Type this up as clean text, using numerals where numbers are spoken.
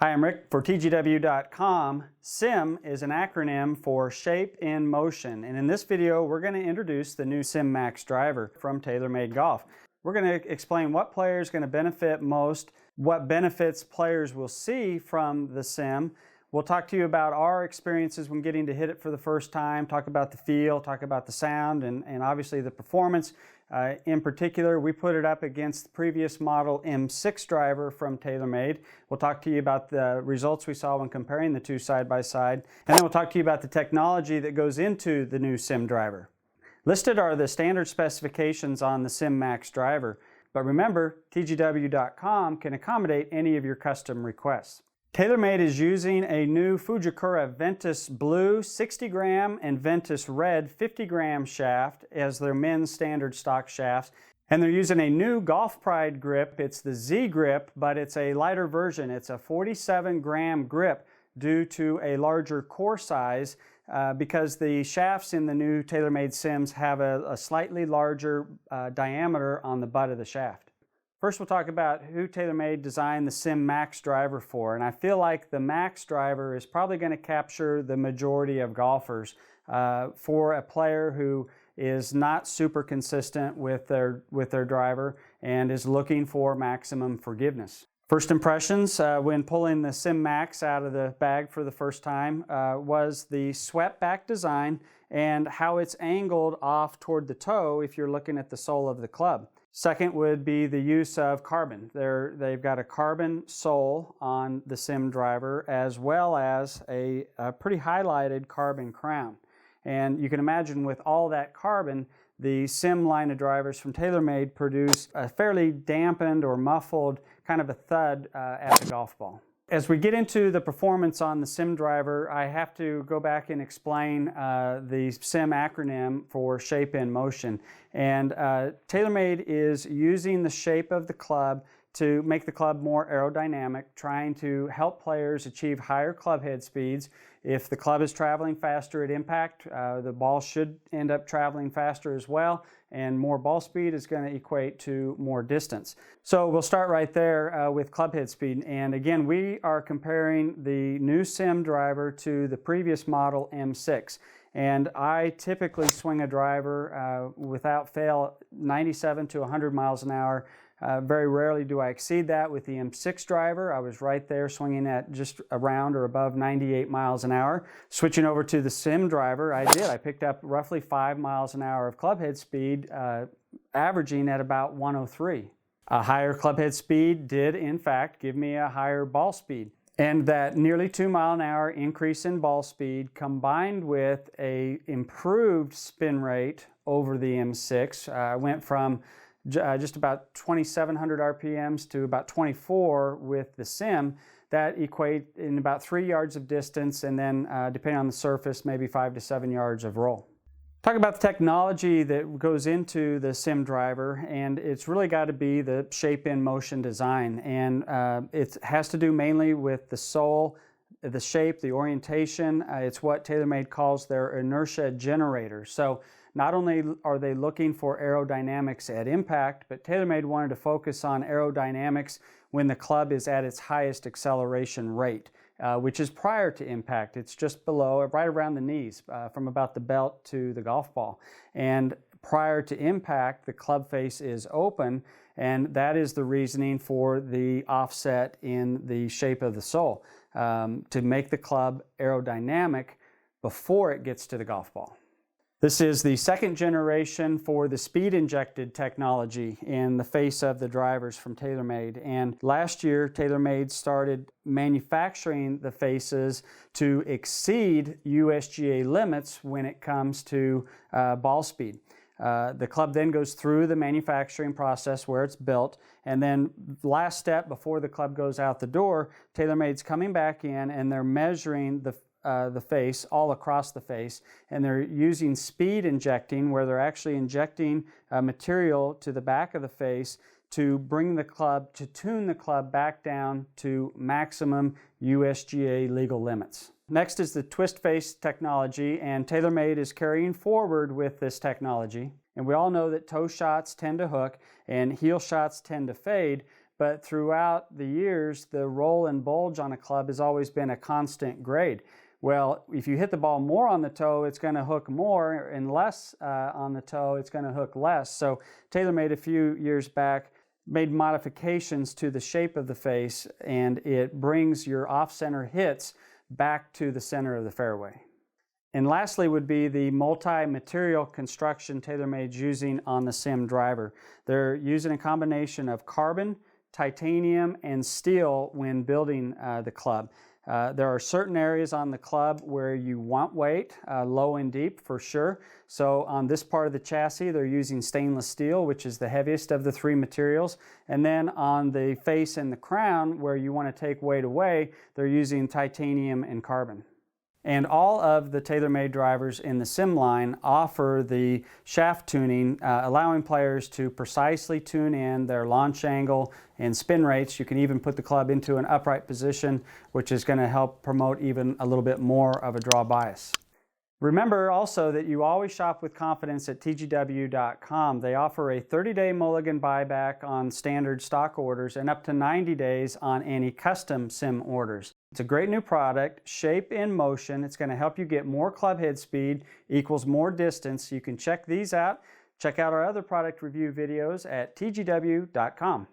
Hi, I'm Rick for TGW.com. SIM is an acronym for Shape in Motion, and in this video we're going to introduce the new SIM Max Driver from TaylorMade Golf. We're going to explain what player is going to benefit most, what benefits players will see from the SIM. We'll talk to you about our experiences when getting to hit it for the first time, talk about the feel, talk about the sound, and obviously the performance. In particular, we put it up against the previous model M6 driver from TaylorMade. We'll talk to you about the results we saw when comparing the two side by side, and then we'll talk to you about the technology that goes into the new SIM driver. Listed are the standard specifications on the SIM Max driver, but remember, TGW.com can accommodate any of your custom requests. TaylorMade is using a new Fujikura Ventus Blue 60 gram and Ventus Red 50 gram shaft as their men's standard stock shafts. And they're using a new Golf Pride grip. It's the Z grip, but it's a lighter version. It's a 47 gram grip due to a larger core size because the shafts in the new TaylorMade Sims have a slightly larger diameter on the butt of the shaft. First, we'll talk about who TaylorMade designed the SIM Max driver for, and I feel like the Max driver is probably going to capture the majority of golfers for a player who is not super consistent with their driver and is looking for maximum forgiveness. First impressions when pulling the SIM Max out of the bag for the first time was the swept back design and how it's angled off toward the toe if you're looking at the sole of the club. Second would be the use of carbon. They've got a carbon sole on the SIM driver as well as a pretty highlighted carbon crown. And you can imagine with all that carbon, the SIM line of drivers from TaylorMade produce a fairly dampened or muffled kind of a thud at the golf ball. As we get into the performance on the SIM driver, I have to go back and explain the SIM acronym for Shape in Motion. And TaylorMade is using the shape of the club to make the club more aerodynamic, trying to help players achieve higher club head speeds. If the club is traveling faster at impact, the ball should end up traveling faster as well, and more ball speed is going to equate to more distance. So we'll start right there with club head speed. And again, we are comparing the new SIM driver to the previous model M6. And I typically swing a driver without fail 97 to 100 miles an hour. Very rarely do I exceed that with the M6 driver. I was right there swinging at just around or above 98 miles an hour. Switching over to the SIM driver, I picked up roughly 5 miles an hour of clubhead speed, averaging at about 103. A higher clubhead speed did, in fact, give me a higher ball speed. And that nearly 2 mile an hour increase in ball speed combined with a improved spin rate over the M6 went from just about 2,700 RPMs to about 24 with the SIM. That equate in about 3 yards of distance and then depending on the surface, maybe 5 to 7 yards of roll. Talk about the technology that goes into the SIM driver, and it's really got to be the shape in motion design, and it has to do mainly with the sole, the shape, the orientation. It's what TaylorMade calls their inertia generator. So not only are they looking for aerodynamics at impact, but TaylorMade wanted to focus on aerodynamics when the club is at its highest acceleration rate, which is prior to impact. It's just below, right around the knees, from about the belt to the golf ball. And prior to impact, the club face is open, and that is the reasoning for the offset in the shape of the sole, to make the club aerodynamic before it gets to the golf ball. This is the second generation for the speed-injected technology in the face of the drivers from TaylorMade. And last year, TaylorMade started manufacturing the faces to exceed USGA limits when it comes to ball speed. The club then goes through the manufacturing process where it's built, and then last step before the club goes out the door, TaylorMade's coming back in and they're measuring the face, all across the face, and they're using speed injecting where they're actually injecting material to the back of the face to bring the club, to tune the club back down to maximum USGA legal limits. Next is the twist face technology, and TaylorMade is carrying forward with this technology. And we all know that toe shots tend to hook and heel shots tend to fade, but throughout the years, the roll and bulge on a club has always been a constant grade. Well, if you hit the ball more on the toe, it's going to hook more, and less on the toe, it's going to hook less. So TaylorMade a few years back made modifications to the shape of the face, and it brings your off-center hits back to the center of the fairway. And lastly would be the multi-material construction TaylorMade's using on the SIM driver. They're using a combination of carbon, titanium, and steel when building the club. There are certain areas on the club where you want weight, low and deep for sure. So on this part of the chassis, they're using stainless steel, which is the heaviest of the three materials. And then on the face and the crown, where you want to take weight away, they're using titanium and carbon. And all of the TaylorMade drivers in the SIM line offer the shaft tuning, allowing players to precisely tune in their launch angle and spin rates. You can even put the club into an upright position, which is going to help promote even a little bit more of a draw bias. Remember also that you always shop with confidence at tgw.com. They offer a 30-day mulligan buyback on standard stock orders and up to 90 days on any custom SIM orders. It's a great new product, Shape in Motion. It's going to help you get more club head speed equals more distance. You can check these out. Check out our other product review videos at tgw.com.